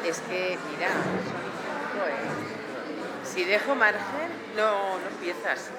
Es que, mira, son 5, ¿eh? Si dejo margen, no empiezas.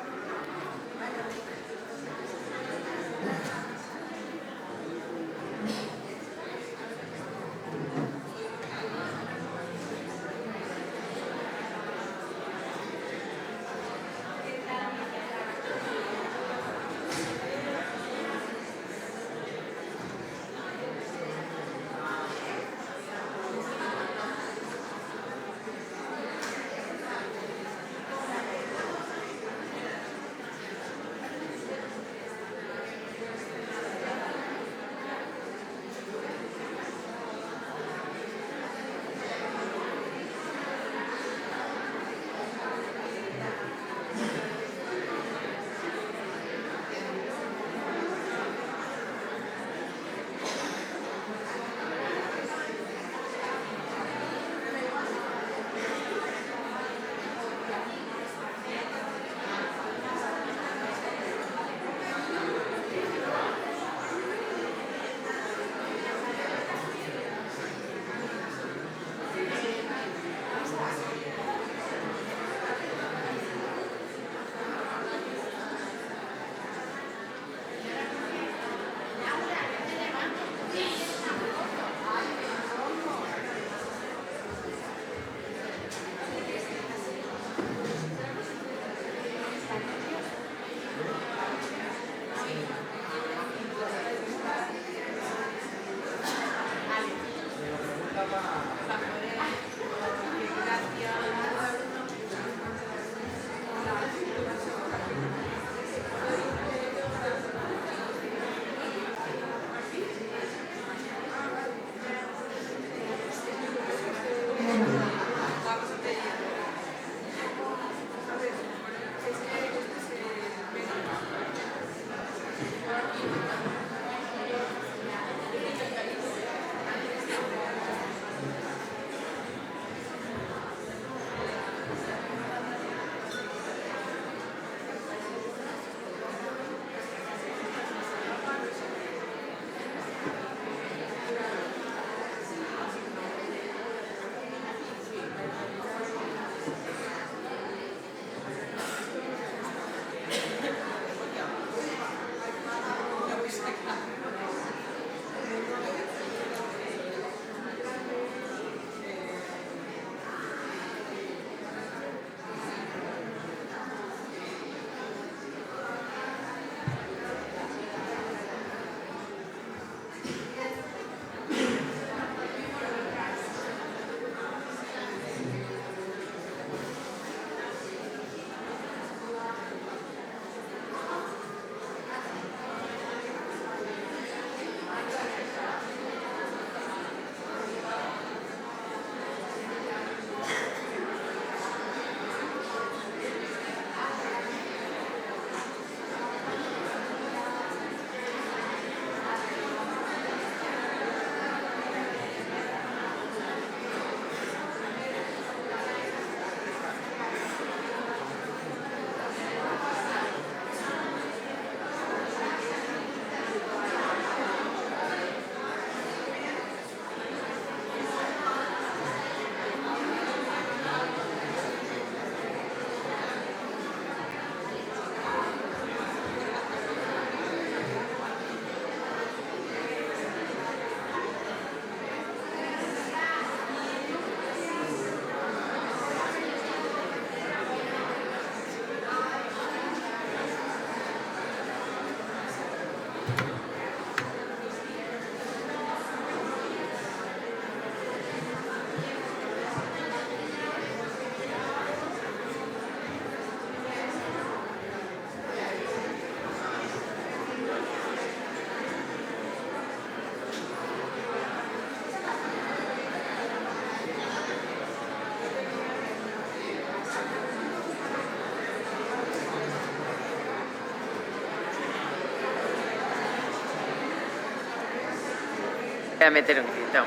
Voy a meter un grito.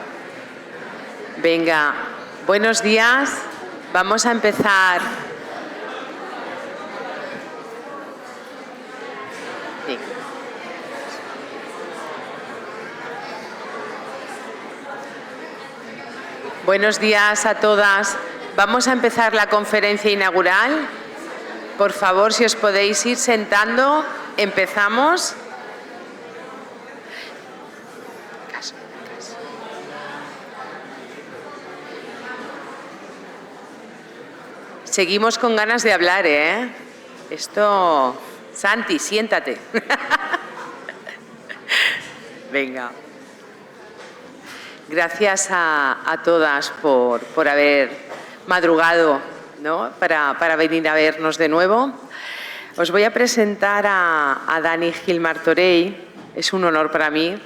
Venga, buenos días. Vamos a empezar. Sí. Buenos días a todas. Vamos a empezar la conferencia inaugural. Por favor, si os podéis ir sentando, empezamos. Seguimos con ganas de hablar, ¿eh? Esto... Santi, siéntate. Venga. Gracias a todas por haber madrugado, ¿no? para venir a vernos de nuevo. Os voy a presentar a Dani Gil Martorell. Es un honor para mí.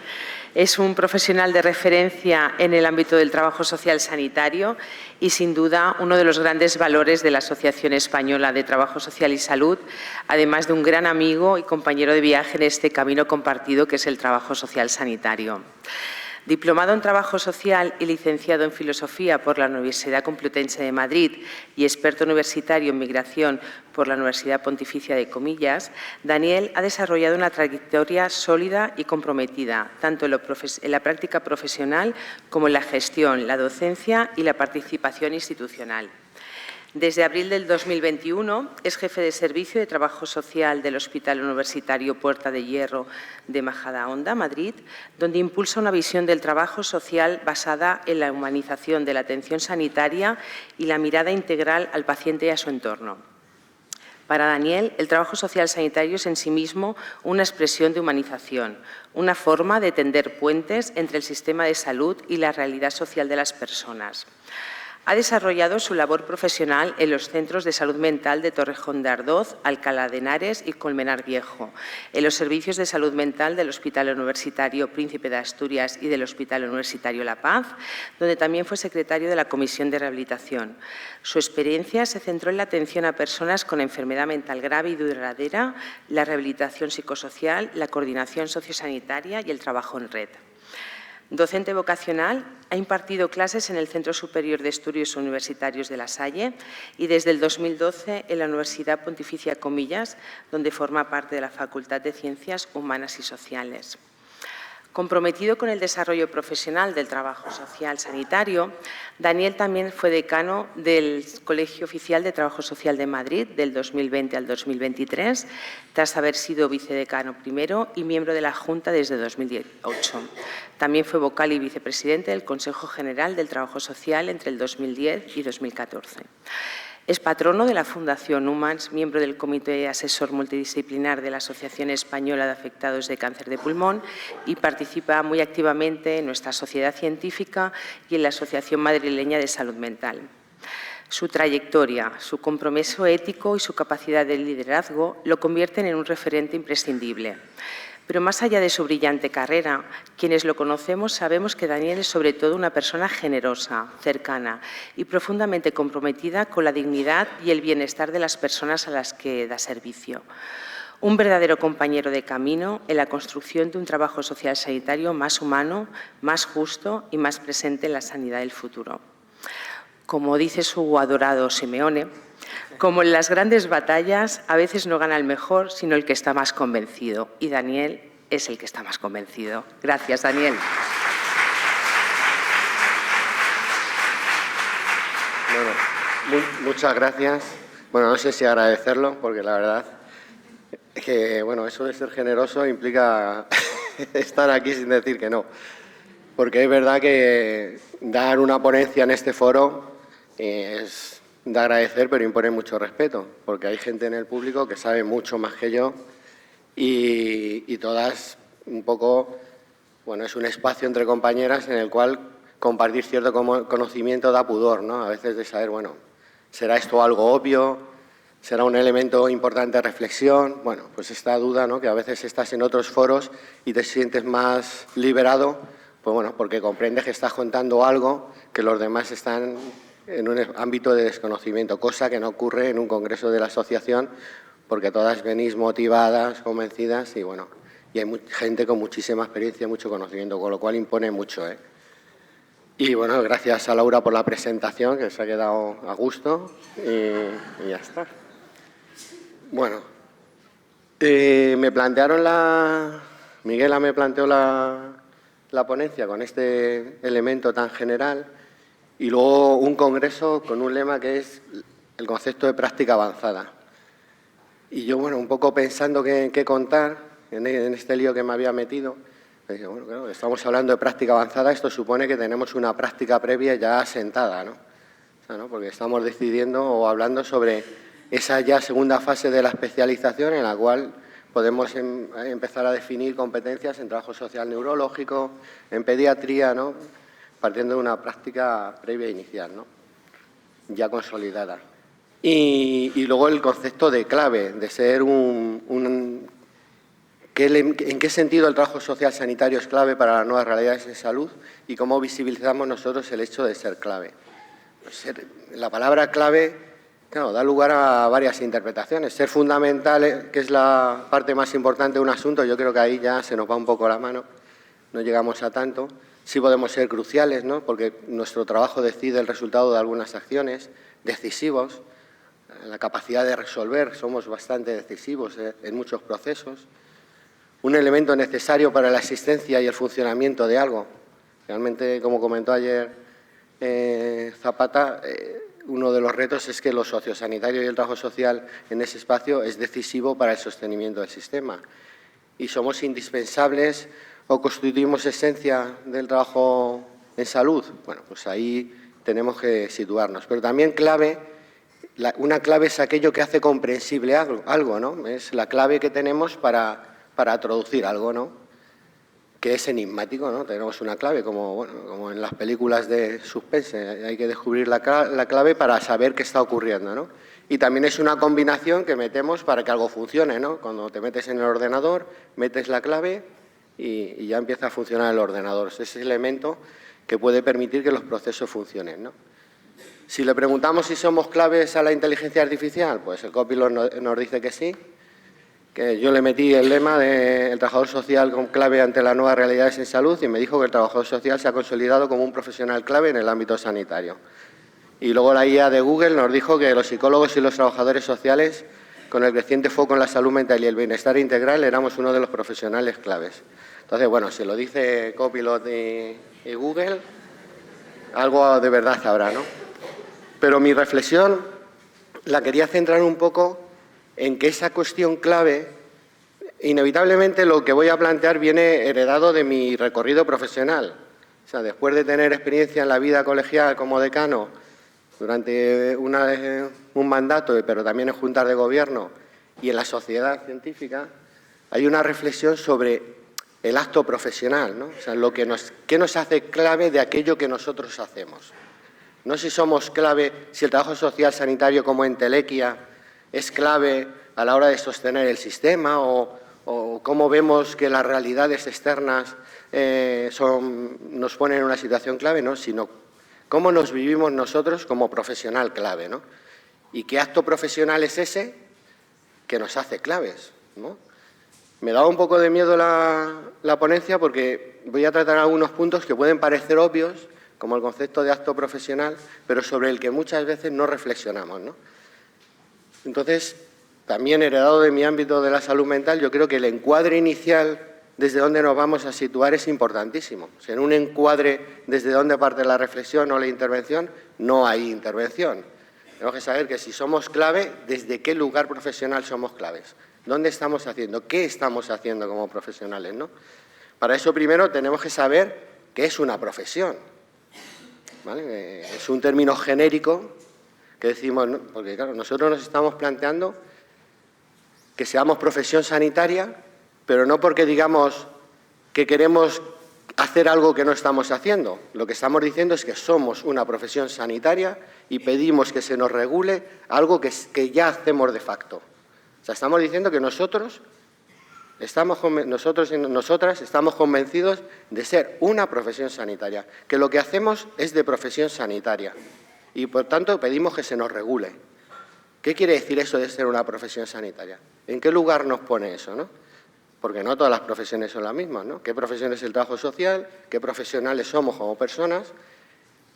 Es un profesional de referencia en el ámbito del trabajo social sanitario y, sin duda, uno de los grandes valores de la Asociación Española de Trabajo Social y Salud, además de un gran amigo y compañero de viaje en este camino compartido que es el trabajo social sanitario. Diplomado en Trabajo Social y licenciado en Filosofía por la Universidad Complutense de Madrid y experto universitario en Migración por la Universidad Pontificia de Comillas, Daniel ha desarrollado una trayectoria sólida y comprometida, tanto en la práctica profesional como en la gestión, la docencia y la participación institucional. Desde abril del 2021 es jefe de Servicio de Trabajo Social del Hospital Universitario Puerta de Hierro de Majadahonda, Madrid, donde impulsa una visión del trabajo social basada en la humanización de la atención sanitaria y la mirada integral al paciente y a su entorno. Para Daniel, el trabajo social sanitario es en sí mismo una expresión de humanización, una forma de tender puentes entre el sistema de salud y la realidad social de las personas. Ha desarrollado su labor profesional en los centros de salud mental de Torrejón de Ardoz, Alcalá de Henares y Colmenar Viejo, en los servicios de salud mental del Hospital Universitario Príncipe de Asturias y del Hospital Universitario La Paz, donde también fue secretario de la Comisión de Rehabilitación. Su experiencia se centró en la atención a personas con enfermedad mental grave y duradera, la rehabilitación psicosocial, la coordinación sociosanitaria y el trabajo en red. Docente vocacional, ha impartido clases en el Centro Superior de Estudios Universitarios de La Salle y desde el 2012 en la Universidad Pontificia Comillas, donde forma parte de la Facultad de Ciencias Humanas y Sociales. Comprometido con el desarrollo profesional del trabajo social sanitario, Daniel también fue decano del Colegio Oficial de Trabajo Social de Madrid del 2020 al 2023, tras haber sido vicedecano primero y miembro de la Junta desde 2008. También fue vocal y vicepresidente del Consejo General del Trabajo Social entre el 2010 y 2014. Es patrono de la Fundación Humans, miembro del Comité Asesor Multidisciplinar de la Asociación Española de Afectados de Cáncer de Pulmón y participa muy activamente en nuestra sociedad científica y en la Asociación Madrileña de Salud Mental. Su trayectoria, su compromiso ético y su capacidad de liderazgo lo convierten en un referente imprescindible. Pero más allá de su brillante carrera, quienes lo conocemos sabemos que Daniel es sobre todo una persona generosa, cercana y profundamente comprometida con la dignidad y el bienestar de las personas a las que da servicio. Un verdadero compañero de camino en la construcción de un trabajo social sanitario más humano, más justo y más presente en la sanidad del futuro. Como dice su adorado Simeone, como en las grandes batallas, a veces no gana el mejor, sino el que está más convencido. Y Daniel es el que está más convencido. Gracias, Daniel. Bueno, muchas gracias. Bueno, no sé si agradecerlo, porque la verdad es que, bueno, eso de ser generoso implica estar aquí sin decir que no. Porque es verdad que dar una ponencia en este foro es de agradecer, pero impone mucho respeto, porque hay gente en el público que sabe mucho más que yo y todas un poco, bueno, es un espacio entre compañeras en el cual compartir cierto conocimiento da pudor, ¿no? A veces de saber, bueno, ¿será esto algo obvio? ¿Será un elemento importante de reflexión? Bueno, pues esta duda, ¿no? Que a veces estás en otros foros y te sientes más liberado, pues bueno, porque comprendes que estás contando algo que los demás están en un ámbito de desconocimiento, cosa que no ocurre en un congreso de la asociación, porque todas venís motivadas, convencidas y bueno, y hay gente con muchísima experiencia, mucho conocimiento, con lo cual impone mucho, ¿eh? Y bueno, gracias a Laura por la presentación, que se ha quedado a gusto y ya está. Bueno, Miguela me planteó la ponencia con este elemento tan general y luego un congreso con un lema que es el concepto de práctica avanzada. Y yo, bueno, un poco pensando qué contar en este lío que me había metido, dije, bueno, claro, estamos hablando de práctica avanzada, esto supone que tenemos una práctica previa ya asentada, ¿no? O sea, ¿no? Porque estamos decidiendo o hablando sobre esa ya segunda fase de la especialización en la cual podemos empezar a definir competencias en trabajo social neurológico, en pediatría, ¿no? Partiendo de una práctica previa inicial, ¿no? Ya consolidada. Y luego el concepto de clave, de ser ¿en qué sentido el trabajo social sanitario es clave para las nuevas realidades de salud y cómo visibilizamos nosotros el hecho de ser clave? Pues la palabra clave, claro, da lugar a varias interpretaciones. Ser fundamental, que es la parte más importante de un asunto, yo creo que ahí ya se nos va un poco la mano, no llegamos a tanto. Sí podemos ser cruciales, ¿no? Porque nuestro trabajo decide el resultado de algunas acciones, decisivos. La capacidad de resolver, somos bastante decisivos en muchos procesos. Un elemento necesario para la existencia y el funcionamiento de algo. Realmente, como comentó ayer Zapata, uno de los retos es que lo sociosanitario y el trabajo social en ese espacio es decisivo para el sostenimiento del sistema. Y somos indispensables o constituimos esencia del trabajo en salud. Bueno, pues ahí tenemos que situarnos. Pero también clave, una clave es aquello que hace comprensible algo, ¿no? Es la clave que tenemos para traducir algo, ¿no? Que es enigmático, ¿no? Tenemos una clave, como en las películas de suspense, hay que descubrir la clave para saber qué está ocurriendo, ¿no? Y también es una combinación que metemos para que algo funcione, ¿no? Cuando te metes en el ordenador, metes la clave y ya empieza a funcionar el ordenador. Es ese elemento que puede permitir que los procesos funcionen, ¿no? Si le preguntamos si somos claves a la inteligencia artificial, pues el Copilot nos dice que sí, que yo le metí el lema del trabajador social como clave ante las nuevas realidades en salud y me dijo que el trabajador social se ha consolidado como un profesional clave en el ámbito sanitario. Y luego la IA de Google nos dijo que los psicólogos y los trabajadores sociales, con el creciente foco en la salud mental y el bienestar integral, éramos uno de los profesionales claves. Entonces, bueno, si lo dice Copilot y Google, algo de verdad habrá, ¿no? Pero mi reflexión la quería centrar un poco en que esa cuestión clave, inevitablemente lo que voy a plantear viene heredado de mi recorrido profesional. O sea, después de tener experiencia en la vida colegial como decano durante un mandato, pero también en juntas de gobierno y en la sociedad científica, hay una reflexión sobre el acto profesional, ¿no? O sea, qué nos hace clave de aquello que nosotros hacemos. No si somos clave, si el trabajo social sanitario como entelequia es clave a la hora de sostener el sistema o cómo vemos que las realidades externas nos ponen en una situación clave, ¿no? Sino cómo nos vivimos nosotros como profesional clave, ¿no? Y qué acto profesional es ese que nos hace claves, ¿no? Me daba un poco de miedo la ponencia porque voy a tratar algunos puntos que pueden parecer obvios, como el concepto de acto profesional, pero sobre el que muchas veces no reflexionamos, ¿no? Entonces, también heredado de mi ámbito de la salud mental, yo creo que el encuadre inicial desde donde nos vamos a situar es importantísimo. O sea, en un encuadre desde donde parte la reflexión o la intervención, no hay intervención. Tenemos que saber que si somos clave, ¿desde qué lugar profesional somos claves? ¿Dónde estamos haciendo? ¿Qué estamos haciendo como profesionales, ¿no? Para eso primero tenemos que saber qué es una profesión, ¿vale? Es un término genérico que decimos, ¿no? Porque claro, nosotros nos estamos planteando que seamos profesión sanitaria, pero no porque digamos que queremos hacer algo que no estamos haciendo. Lo que estamos diciendo es que somos una profesión sanitaria y pedimos que se nos regule algo que ya hacemos de facto. O sea, estamos diciendo que nosotros y nosotras estamos convencidos de ser una profesión sanitaria, que lo que hacemos es de profesión sanitaria y, por tanto, pedimos que se nos regule. ¿Qué quiere decir eso de ser una profesión sanitaria? ¿En qué lugar nos pone eso, no? Porque no todas las profesiones son las mismas, ¿no? ¿Qué profesión es el trabajo social? ¿Qué profesionales somos como personas?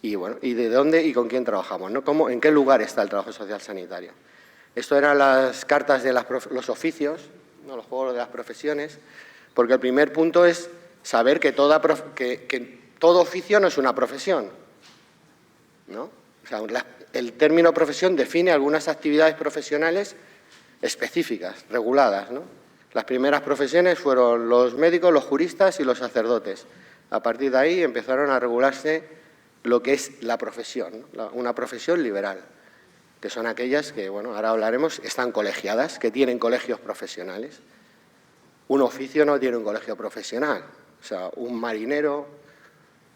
Y, bueno, ¿y de dónde y con quién trabajamos, ¿no? ¿En qué lugar está el trabajo social sanitario? Esto eran las cartas de los oficios, ¿no? Los juegos de las profesiones, porque el primer punto es saber que todo oficio no es una profesión. ¿no? O sea, el término profesión define algunas actividades profesionales específicas, reguladas, ¿no? Las primeras profesiones fueron los médicos, los juristas y los sacerdotes. A partir de ahí empezaron a regularse lo que es la profesión, ¿no? Una profesión liberal, que son aquellas que, bueno, ahora hablaremos, están colegiadas, que tienen colegios profesionales. Un oficio no tiene un colegio profesional. O sea, un marinero,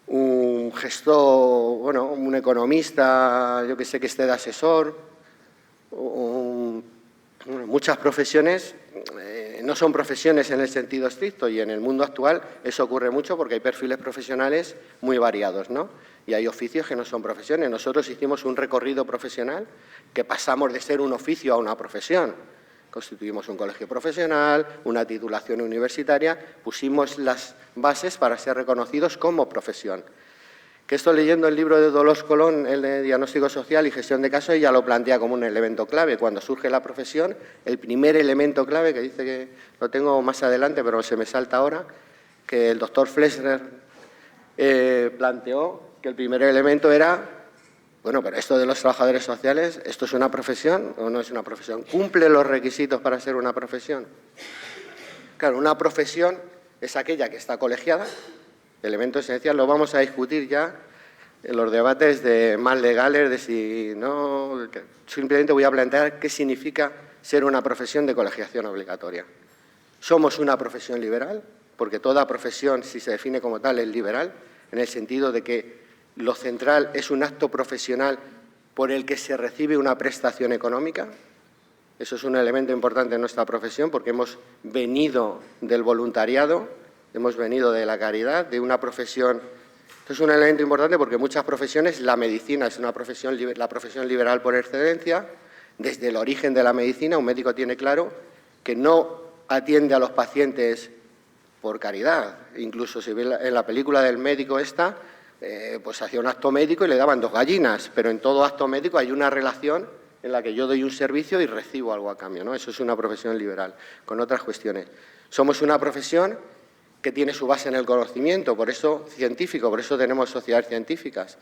un gestor, bueno, un economista, yo que sé, que esté de asesor, muchas profesiones no son profesiones en el sentido estricto, y en el mundo actual eso ocurre mucho porque hay perfiles profesionales muy variados, ¿no? Y hay oficios que no son profesiones. Nosotros hicimos un recorrido profesional que pasamos de ser un oficio a una profesión. Constituimos un colegio profesional, una titulación universitaria, pusimos las bases para ser reconocidos como profesión. Que estoy leyendo el libro de Dolors Colón, el de Diagnóstico Social y Gestión de Casos, y ya lo plantea como un elemento clave. Cuando surge la profesión, el primer elemento clave, que dice que lo tengo más adelante, pero se me salta ahora, que el doctor Flesner planteó que el primer elemento era, bueno, pero esto de los trabajadores sociales, ¿esto es una profesión o no es una profesión? ¿Cumple los requisitos para ser una profesión? Claro, una profesión es aquella que está colegiada. Elemento esencial, lo vamos a discutir ya en los debates más legales, de si no. Simplemente voy a plantear qué significa ser una profesión de colegiación obligatoria. Somos una profesión liberal, porque toda profesión, si se define como tal, es liberal, en el sentido de que lo central es un acto profesional por el que se recibe una prestación económica. Eso es un elemento importante en nuestra profesión, porque hemos venido del voluntariado, hemos venido de la caridad, de una profesión. Esto es un elemento importante porque muchas profesiones, la medicina es una profesión, la profesión liberal por excelencia. Desde el origen de la medicina, un médico tiene claro que no atiende a los pacientes por caridad. Incluso si ve en la película del médico esta, pues hacía un acto médico y le daban 2 gallinas, pero en todo acto médico hay una relación en la que yo doy un servicio y recibo algo a cambio, ¿no? Eso es una profesión liberal, con otras cuestiones. Somos una profesión que tiene su base en el conocimiento, por eso científico, por eso tenemos sociedades científicas,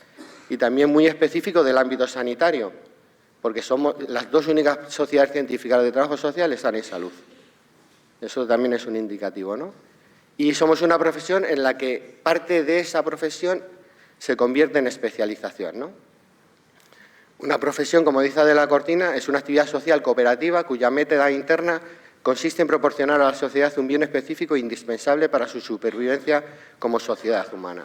y también muy específico del ámbito sanitario, porque somos las 2 únicas sociedades científicas de trabajo social están en salud. Eso también es un indicativo, ¿no? Y somos una profesión en la que parte de esa profesión se convierte en especialización, ¿no? Una profesión, como dice Adela Cortina, es una actividad social cooperativa cuya meta interna consiste en proporcionar a la sociedad un bien específico e indispensable para su supervivencia como sociedad humana,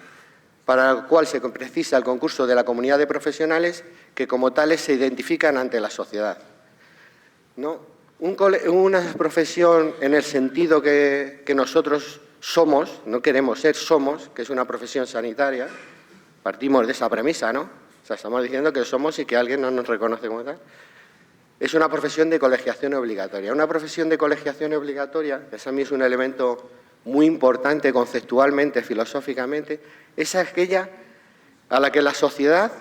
para lo cual se precisa el concurso de la comunidad de profesionales que como tales se identifican ante la sociedad, ¿no? Una profesión en el sentido que nosotros somos, no queremos ser, somos, que es una profesión sanitaria, partimos de esa premisa, ¿no? O sea, estamos diciendo que somos y que alguien no nos reconoce como tal. Es una profesión de colegiación obligatoria. Una profesión de colegiación obligatoria, que a mí es un elemento muy importante conceptualmente, filosóficamente, es aquella a la que la sociedad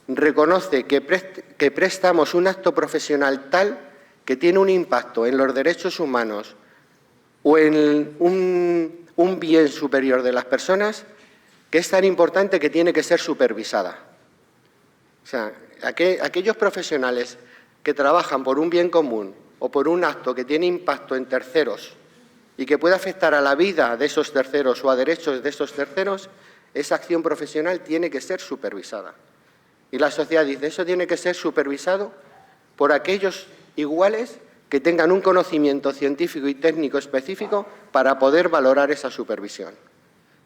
reconoce que prestamos un acto profesional tal que tiene un impacto en los derechos humanos o en un bien superior de las personas que es tan importante que tiene que ser supervisada. O sea, aquellos profesionales que trabajan por un bien común o por un acto que tiene impacto en terceros y que puede afectar a la vida de esos terceros o a derechos de esos terceros, esa acción profesional tiene que ser supervisada. Y la sociedad dice, eso tiene que ser supervisado por aquellos iguales que tengan un conocimiento científico y técnico específico para poder valorar esa supervisión.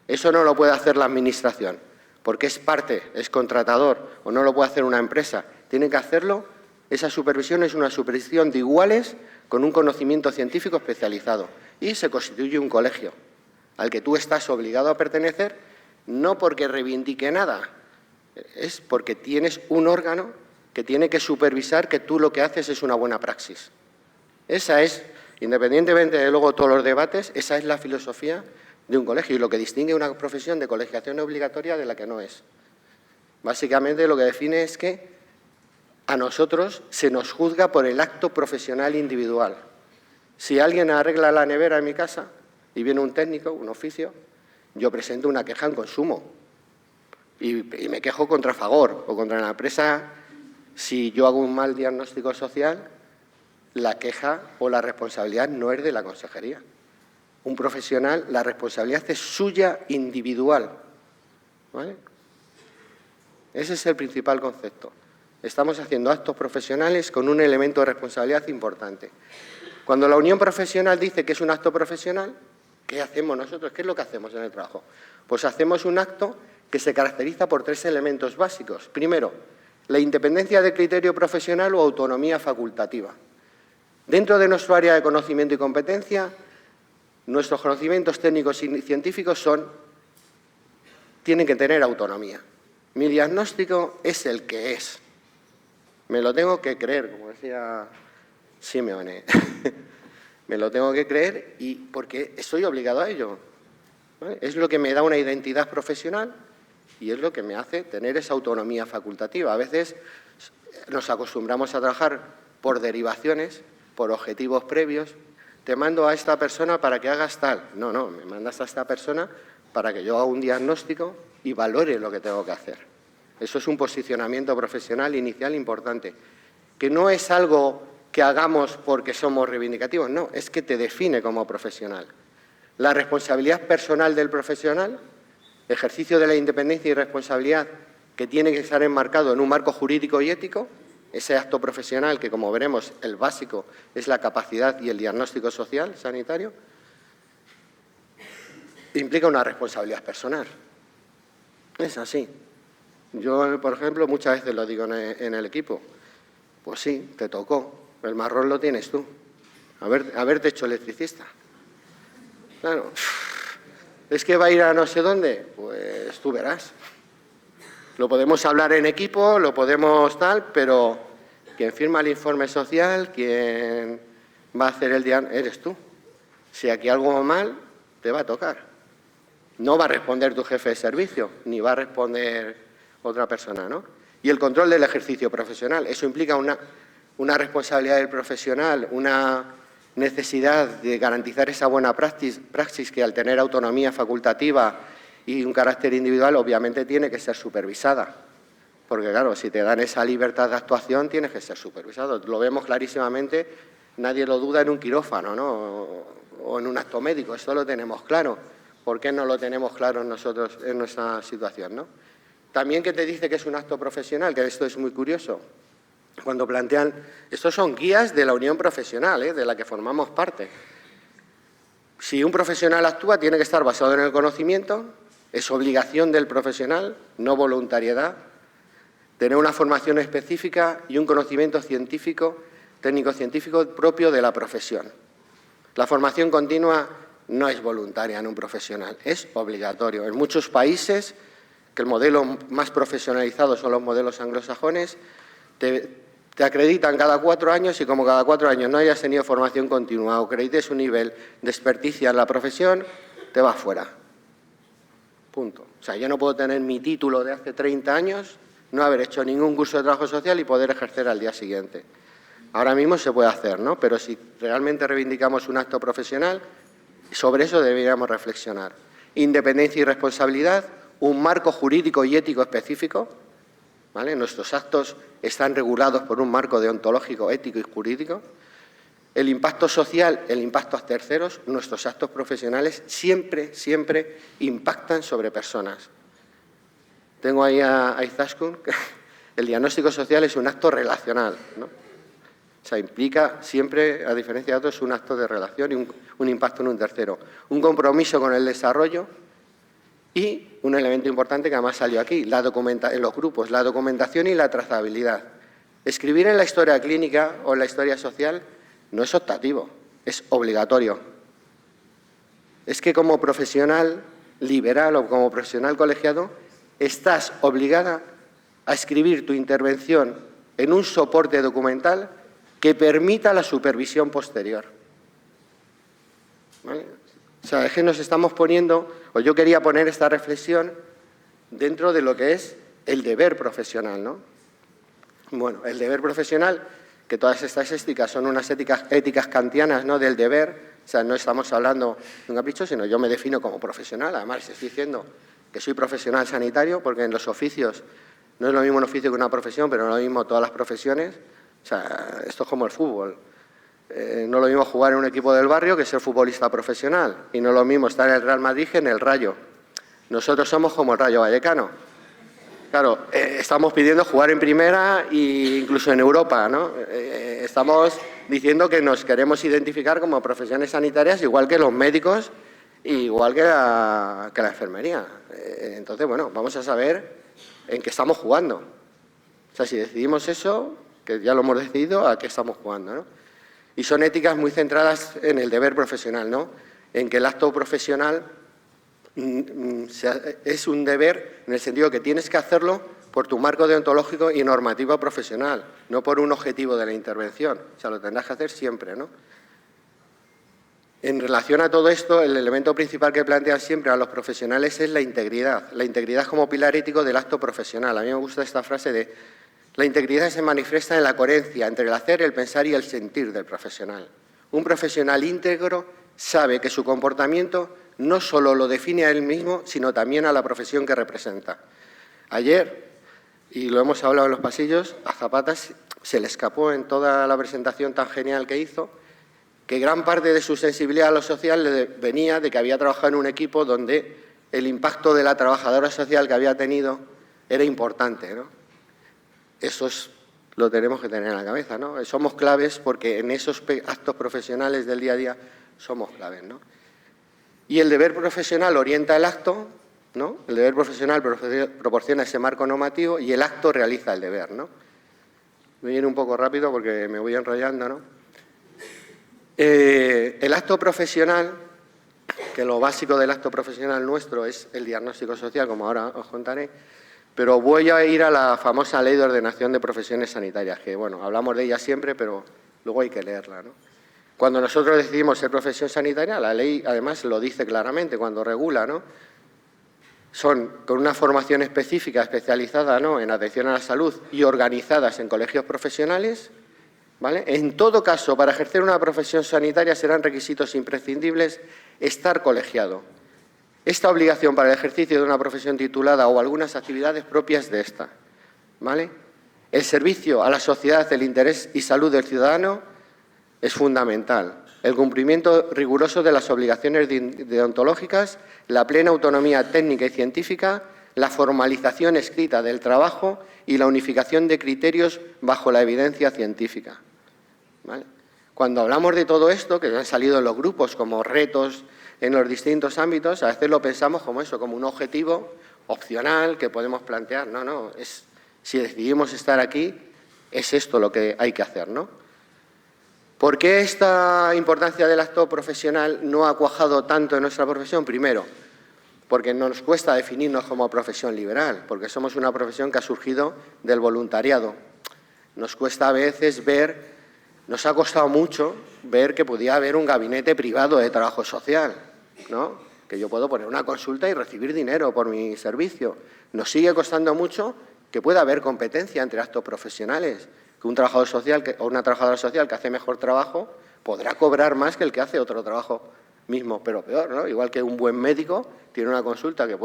Eso no lo puede hacer la Administración, porque es parte, es contratador, o no lo puede hacer una empresa. Tiene que hacerlo. Esa supervisión es una supervisión de iguales con un conocimiento científico especializado y se constituye un colegio al que tú estás obligado a pertenecer, no porque reivindique nada, es porque tienes un órgano que tiene que supervisar que tú lo que haces es una buena praxis. Esa es, independientemente de luego todos los debates, esa es la filosofía de un colegio y lo que distingue una profesión de colegiación obligatoria de la que no es. Básicamente lo que define es que a nosotros se nos juzga por el acto profesional individual. Si alguien arregla la nevera en mi casa y viene un técnico, un oficio, yo presento una queja en consumo. Y me quejo contra Fagor o contra la empresa. Si yo hago un mal diagnóstico social, la queja o la responsabilidad no es de la consejería. Un profesional, la responsabilidad es suya individual, ¿vale? Ese es el principal concepto. Estamos haciendo actos profesionales con un elemento de responsabilidad importante. Cuando la unión profesional dice que es un acto profesional, ¿qué hacemos nosotros? ¿Qué es lo que hacemos en el trabajo? Pues hacemos un acto que se caracteriza por 3 elementos básicos. Primero, la independencia de criterio profesional o autonomía facultativa. Dentro de nuestro área de conocimiento y competencia, nuestros conocimientos técnicos y científicos tienen que tener autonomía. Mi diagnóstico es el que es. Me lo tengo que creer, como decía Simeone. Me lo tengo que creer y porque estoy obligado a ello, ¿vale? Es lo que me da una identidad profesional y es lo que me hace tener esa autonomía facultativa. A veces nos acostumbramos a trabajar por derivaciones, por objetivos previos. Te mando a esta persona para que hagas tal. No, me mandas a esta persona para que yo haga un diagnóstico y valore lo que tengo que hacer. Eso es un posicionamiento profesional inicial importante, que no es algo que hagamos porque somos reivindicativos, no, es que te define como profesional. La responsabilidad personal del profesional, ejercicio de la independencia y responsabilidad que tiene que estar enmarcado en un marco jurídico y ético, ese acto profesional que, como veremos, el básico es la capacidad y el diagnóstico social sanitario, implica una responsabilidad personal. Es así. Yo, por ejemplo, muchas veces lo digo en el equipo. Pues sí, te tocó. El marrón lo tienes tú. Haberte hecho electricista. Claro. ¿Es que va a ir a no sé dónde? Pues tú verás. Lo podemos hablar en equipo, lo podemos tal, pero quien firma el informe social, quien va a hacer el diagnóstico, eres tú. Si aquí algo va mal, te va a tocar. No va a responder tu jefe de servicio, ni va a responder otra persona, ¿no? Y el control del ejercicio profesional. Eso implica una responsabilidad del profesional, una necesidad de garantizar esa buena praxis que al tener autonomía facultativa y un carácter individual, obviamente tiene que ser supervisada. Porque, claro, si te dan esa libertad de actuación, tienes que ser supervisado. Lo vemos clarísimamente, nadie lo duda en un quirófano, ¿no? O en un acto médico, esto lo tenemos claro. ¿Por qué no lo tenemos claro nosotros en nuestra situación, no? También que te dice que es un acto profesional, que esto es muy curioso. Cuando plantean, estos son guías de la unión profesional, de la que formamos parte. Si un profesional actúa, tiene que estar basado en el conocimiento, es obligación del profesional, no voluntariedad, tener una formación específica y un conocimiento científico, técnico-científico propio de la profesión. La formación continua no es voluntaria en un profesional, es obligatorio. En muchos países, que el modelo más profesionalizado son los modelos anglosajones, te acreditan cada 4 años y como cada 4 años no hayas tenido formación continua o acredites un nivel de experticia en la profesión, te vas fuera. Punto. O sea, yo no puedo tener mi título de hace 30 años, no haber hecho ningún curso de trabajo social y poder ejercer al día siguiente. Ahora mismo se puede hacer, ¿no? Pero si realmente reivindicamos un acto profesional, sobre eso deberíamos reflexionar. Independencia y responsabilidad, un marco jurídico y ético específico, ¿vale? Nuestros actos están regulados por un marco deontológico, ético y jurídico. El impacto social, el impacto a terceros, nuestros actos profesionales siempre impactan sobre personas. Tengo ahí a Izaskun, el diagnóstico social es un acto relacional, ¿no? O sea, implica siempre, a diferencia de otros, un acto de relación y un impacto en un tercero. Un compromiso con el desarrollo y un elemento importante que además salió aquí, en los grupos, la documentación y la trazabilidad. Escribir en la historia clínica o en la historia social no es optativo, es obligatorio. Es que como profesional liberal o como profesional colegiado estás obligada a escribir tu intervención en un soporte documental que permita la supervisión posterior. ¿Vale? O sea, es que nos estamos poniendo, o yo quería poner esta reflexión dentro de lo que es el deber profesional, ¿no? Bueno, el deber profesional, que todas estas éticas son unas éticas kantianas, ¿no?, del deber. O sea, no estamos hablando de un capricho, sino yo me defino como profesional. Además, estoy diciendo que soy profesional sanitario, porque en los oficios no es lo mismo un oficio que una profesión, pero no es lo mismo todas las profesiones. O sea, esto es como el fútbol. No es lo mismo jugar en un equipo del barrio que ser futbolista profesional. Y no es lo mismo estar en el Real Madrid que en el Rayo. Nosotros somos como el Rayo Vallecano. Claro, estamos pidiendo jugar en primera e incluso en Europa, ¿no? Estamos diciendo que nos queremos identificar como profesiones sanitarias igual que los médicos, igual que la enfermería. Entonces, bueno, vamos a saber en qué estamos jugando. O sea, si decidimos eso, que ya lo hemos decidido, ¿a qué estamos jugando, no? Y son éticas muy centradas en el deber profesional, ¿no? En que el acto profesional es un deber en el sentido que tienes que hacerlo por tu marco deontológico y normativo profesional, no por un objetivo de la intervención. O sea, lo tendrás que hacer siempre, ¿no? En relación a todo esto, el elemento principal que plantean siempre a los profesionales es la integridad como pilar ético del acto profesional. A mí me gusta esta frase de: la integridad se manifiesta en la coherencia entre el hacer, el pensar y el sentir del profesional. Un profesional íntegro sabe que su comportamiento no solo lo define a él mismo, sino también a la profesión que representa. Ayer, y lo hemos hablado en los pasillos, a Zapata se le escapó en toda la presentación tan genial que hizo, que gran parte de su sensibilidad a lo social le venía de que había trabajado en un equipo donde el impacto de la trabajadora social que había tenido era importante, ¿no? Eso lo tenemos que tener en la cabeza, ¿no? Somos claves porque en esos actos profesionales del día a día somos claves, ¿no? Y el deber profesional orienta el acto, ¿no? El deber profesional proporciona ese marco normativo y el acto realiza el deber, ¿no? Voy a ir un poco rápido porque me voy enrollando, ¿no? El acto profesional, que lo básico del acto profesional nuestro es el diagnóstico social, como ahora os contaré, pero voy a ir a la famosa Ley de Ordenación de Profesiones Sanitarias, que, bueno, hablamos de ella siempre, pero luego hay que leerla, ¿no? Cuando nosotros decidimos ser profesión sanitaria, la ley además lo dice claramente cuando regula, ¿no? Son con una formación específica, especializada, ¿no?, en atención a la salud y organizadas en colegios profesionales, ¿vale? En todo caso, para ejercer una profesión sanitaria serán requisitos imprescindibles estar colegiado. Esta obligación para el ejercicio de una profesión titulada o algunas actividades propias de esta, ¿vale? El servicio a la sociedad, el interés y salud del ciudadano es fundamental. El cumplimiento riguroso de las obligaciones deontológicas, la plena autonomía técnica y científica, la formalización escrita del trabajo y la unificación de criterios bajo la evidencia científica, ¿vale? Cuando hablamos de todo esto, que han salido en los grupos como retos en los distintos ámbitos, a veces lo pensamos como eso, como un objetivo opcional que podemos plantear. No, si decidimos estar aquí, es esto lo que hay que hacer, ¿no? ¿Por qué esta importancia del acto profesional no ha cuajado tanto en nuestra profesión? Primero, porque nos cuesta definirnos como profesión liberal, porque somos una profesión que ha surgido del voluntariado. Nos cuesta a veces nos ha costado mucho ver que podía haber un gabinete privado de trabajo social, ¿no? Que yo puedo poner una consulta y recibir dinero por mi servicio. Nos sigue costando mucho que pueda haber competencia entre actos profesionales, que un trabajador social o una trabajadora social que hace mejor trabajo podrá cobrar más que el que hace otro trabajo mismo, pero peor, ¿no? Igual que un buen médico tiene una consulta que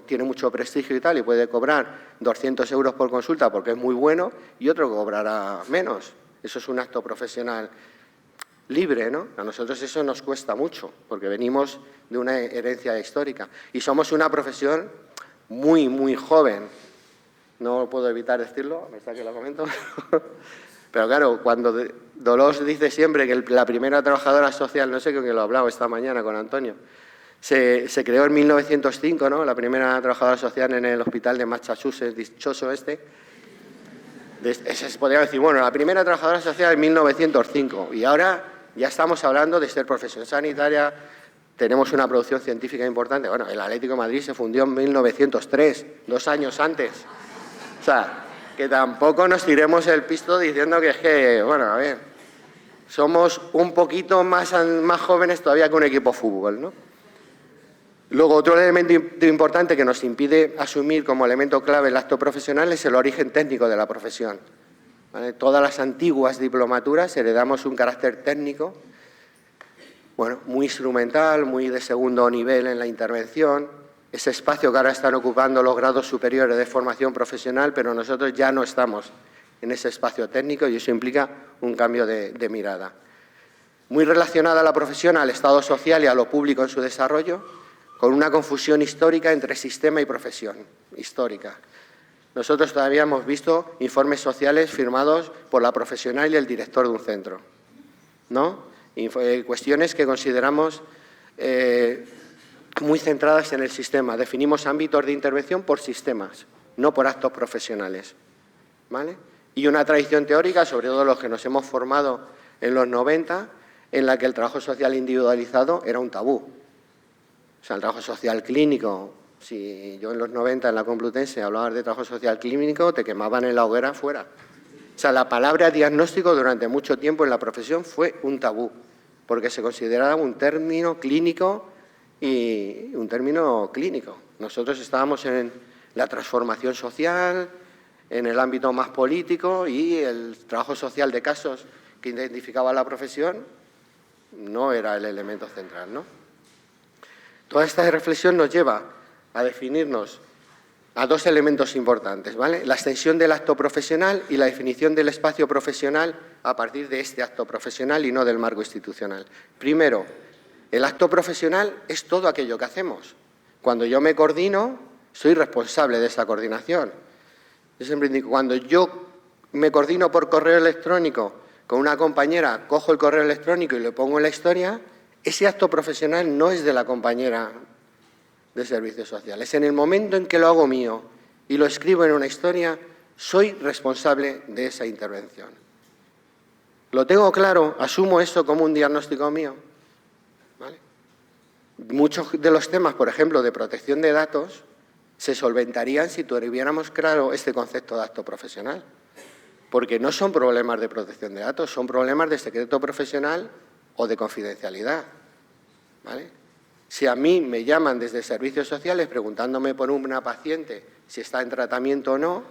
tiene mucho prestigio y tal, y puede cobrar 200 euros por consulta porque es muy bueno, y otro cobrará menos. Eso es un acto profesional libre, ¿no? A nosotros eso nos cuesta mucho, porque venimos de una herencia histórica. Y somos una profesión muy, muy joven. No puedo evitar decirlo, me está que lo comento. Pero claro, cuando Dolors dice siempre que la primera trabajadora social, no sé con quién lo he hablado esta mañana con Antonio, se creó en 1905, ¿no? La primera trabajadora social en el hospital de Massachusetts, dichoso este. Se podría decir, bueno, la primera trabajadora social en 1905, y ahora ya estamos hablando de ser profesión sanitaria, tenemos una producción científica importante. Bueno, el Atlético de Madrid se fundió en 1903, 2 años antes. O sea, que tampoco nos tiremos el pisto diciendo que es que, bueno, a ver, somos un poquito más jóvenes todavía que un equipo de fútbol, ¿no? Luego, otro elemento importante que nos impide asumir como elemento clave el acto profesional es el origen técnico de la profesión, ¿vale? Todas las antiguas diplomaturas heredamos un carácter técnico, bueno, muy instrumental, muy de segundo nivel en la intervención, ese espacio que ahora están ocupando los grados superiores de formación profesional, pero nosotros ya no estamos en ese espacio técnico y eso implica un cambio de mirada. Muy relacionada la profesión al estado social y a lo público en su desarrollo, con una confusión histórica entre sistema y profesión histórica. Nosotros todavía hemos visto informes sociales firmados por la profesional y el director de un centro, ¿no? Cuestiones que consideramos muy centradas en el sistema. Definimos ámbitos de intervención por sistemas, no por actos profesionales, ¿vale? Y una tradición teórica, sobre todo los que nos hemos formado en los 90, en la que el trabajo social individualizado era un tabú. O sea, el trabajo social clínico, si yo en los 90 en la Complutense hablabas de trabajo social clínico, te quemaban en la hoguera fuera. O sea, la palabra diagnóstico durante mucho tiempo en la profesión fue un tabú, porque se consideraba un término clínico y un término clínico. Nosotros estábamos en la transformación social, en el ámbito más político y el trabajo social de casos que identificaba la profesión no era el elemento central, ¿no? Toda esta reflexión nos lleva a definirnos a dos elementos importantes, ¿vale? La extensión del acto profesional y la definición del espacio profesional a partir de este acto profesional y no del marco institucional. Primero, el acto profesional es todo aquello que hacemos. Cuando yo me coordino, soy responsable de esa coordinación. Yo siempre digo, cuando yo me coordino por correo electrónico con una compañera, cojo el correo electrónico y le pongo en la historia, ese acto profesional no es de la compañera de servicios sociales. En el momento en que lo hago mío y lo escribo en una historia, soy responsable de esa intervención. Lo tengo claro, asumo eso como un diagnóstico mío, ¿vale? Muchos de los temas, por ejemplo, de protección de datos, se solventarían si tuviéramos claro este concepto de acto profesional. Porque no son problemas de protección de datos, son problemas de secreto profesional o de confidencialidad, ¿vale? Si a mí me llaman desde servicios sociales preguntándome por una paciente si está en tratamiento o no,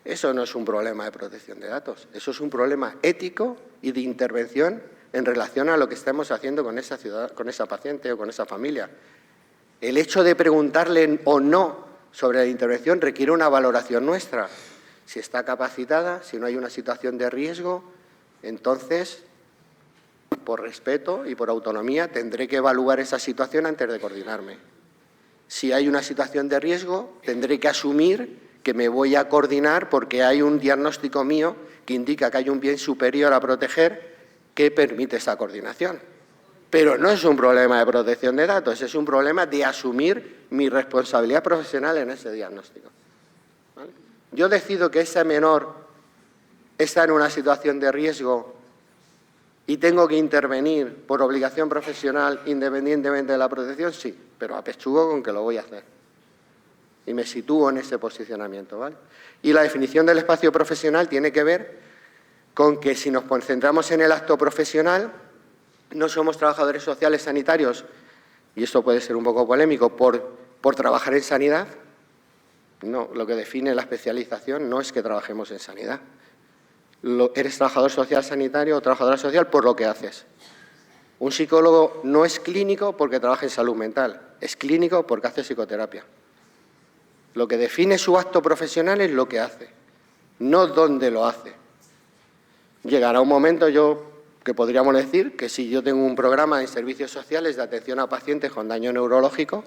eso no es un problema de protección de datos, eso es un problema ético y de intervención en relación a lo que estamos haciendo con esa paciente o con esa familia. El hecho de preguntarle o no sobre la intervención requiere una valoración nuestra. Si está capacitada, si no hay una situación de riesgo, entonces, por respeto y por autonomía, tendré que evaluar esa situación antes de coordinarme. Si hay una situación de riesgo, tendré que asumir que me voy a coordinar porque hay un diagnóstico mío que indica que hay un bien superior a proteger que permite esa coordinación. Pero no es un problema de protección de datos, es un problema de asumir mi responsabilidad profesional en ese diagnóstico, ¿vale? Yo decido que ese menor está en una situación de riesgo y tengo que intervenir por obligación profesional independientemente de la protección, sí, pero apechugo con que lo voy a hacer. Y me sitúo en ese posicionamiento, ¿vale? Y la definición del espacio profesional tiene que ver con que si nos concentramos en el acto profesional, no somos trabajadores sociales sanitarios, y esto puede ser un poco polémico, por trabajar en sanidad. No, lo que define la especialización no es que trabajemos en sanidad. Eres trabajador social sanitario o trabajadora social por lo que haces. Un psicólogo no es clínico porque trabaja en salud mental, es clínico porque hace psicoterapia. Lo que define su acto profesional es lo que hace, no dónde lo hace. Llegará un momento que podríamos decir que si yo tengo un programa en servicios sociales de atención a pacientes con daño neurológico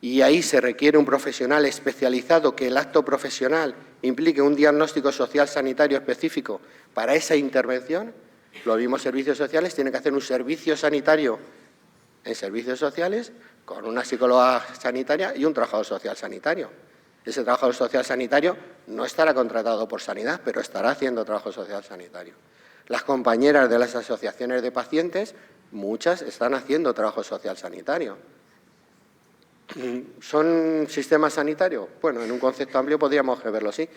y ahí se requiere un profesional especializado, que el acto profesional implique un diagnóstico social sanitario específico para esa intervención, lo mismo servicios sociales, tiene que hacer un servicio sanitario en servicios sociales con una psicóloga sanitaria y un trabajador social sanitario. Ese trabajador social sanitario no estará contratado por sanidad, pero estará haciendo trabajo social sanitario. Las compañeras de las asociaciones de pacientes, muchas están haciendo trabajo social sanitario. ¿Son sistemas sanitarios? Bueno, en un concepto amplio podríamos verlo así.